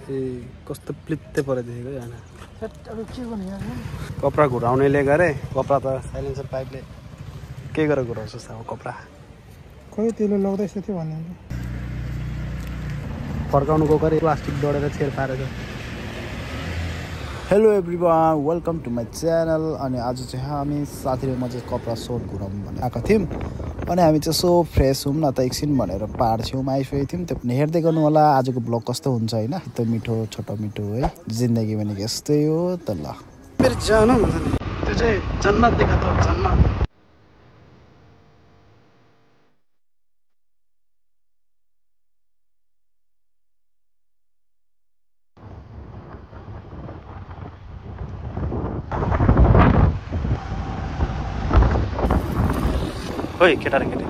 ए कस्तो प्लित्ते परेदेखिको हैन अब के गर्ने यार कपडा घुराउनेले गरे कपडा त साइलेन्सर पाइपले के गरेर घुराउँछ अब कपडा खोइ त्यसले लग्दैछ थियो भन्ने फर्काउनुको गरे प्लास्टिक डढेर छेर पारेछ hello everyone welcome to my channel अनि आज चाहिँ हामी साथी र म चाहिँ कपडा सोट घुराउँ भनेर आएको थियौँ अनि हामी चाहिँ सो फ्रेस हौँ न त एकछिन भनेर पाहाड छेउमा आइसकेको थियौँ त्यो पनि हेर्दै गर्नु होला आजको ब्लग कस्तो हुन्छ होइन त्यो मिठो छोटो मिठो है जिन्दगी भनेको यस्तै हो त ल मेरो जानु भन्छ नि त्यो चाहिँ जन्नत देखा त जन्नत ओइ केटा र केटी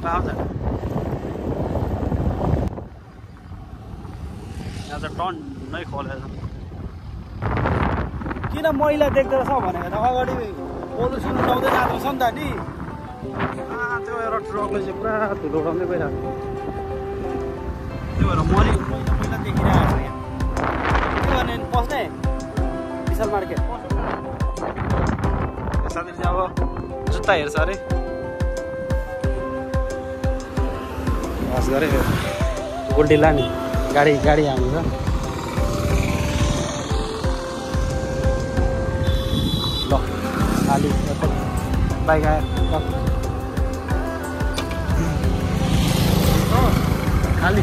आउँछ यहाँ त टन्नै खोलेछ किन मैला देख्दो रहेछ भनेको त अगाडि पोल्युसन उठाउँदै जाँदो रहेछ नि त नि त्यो एउटा ट्रकले चाहिँ पुरा धुलो उडाउँदै गइरहेको त्यो भएर मैले मैला देखिरहेको छ यहाँ के गर्ने पस्ने विशाल मार्केट साथीले चाहिँ अब जुत्ता हेर्छ अरे बस गरे गोल्टी लाने गाडी आउँछ ल खाली बाइक आयो खाली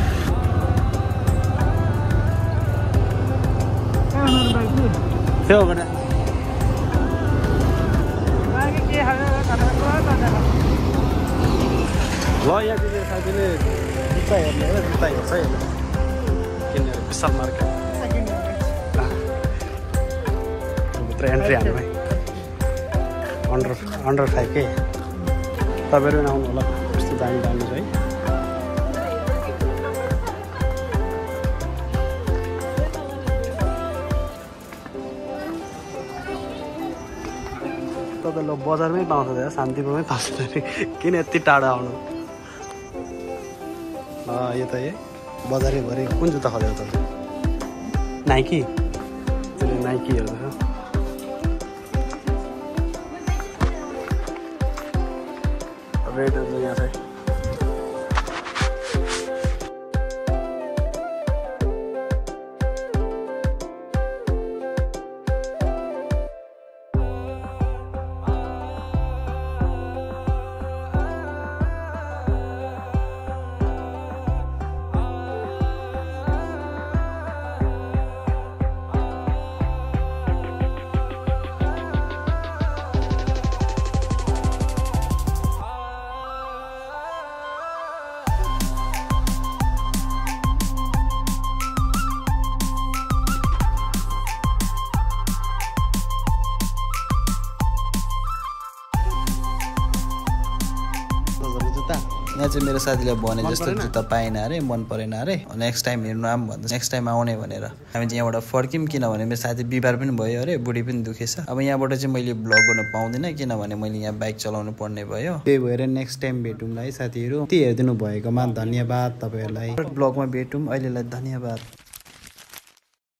त्यो भने ल यहाँ चाहिँ साथीले जुत्ता हेर्ने होइन जुत्ता हेर्छ है किनेर विशाल मार्केट भित्र एन्ट्री हाल्नु है अन्डर 5 के तपाईँहरू पनि आउनु होला कस्तो दामी दामी छ है तपाईँलाई बजारमै पाउँछ त शान्तिपुरमै पाउँछ किन यति टाढा आउनु यो त बजारै भरि कुन जुत्ता खोलेको त नाइकी त्यसले नाइकीहरू छ रेटहरू यहाँ चाहिँ यहाँ चाहिँ मेरो साथीले भने जस्तो जुत्ता पाएन अरे मन परेन अरे नेक्स्ट टाइम हेर्नु आऊँ भन्दा नेक्स्ट टाइम आउने भनेर हामी चाहिँ यहाँबाट फर्क्यौँ किनभने मेरो साथी बिमार पनि भयो अरे बुढी पनि दुखेछ अब यहाँबाट चाहिँ मैले भ्लग गर्न पाउँदिनँ किनभने मैले यहाँ बाइक चलाउनु पर्ने भयो त्यही भएर नेक्स्ट टाइम भेटौँला है साथीहरू त्यही हेरिदिनु भएकोमा धन्यवाद तपाईँहरूलाई ब्लगमा भेटौँ अहिलेलाई धन्यवाद।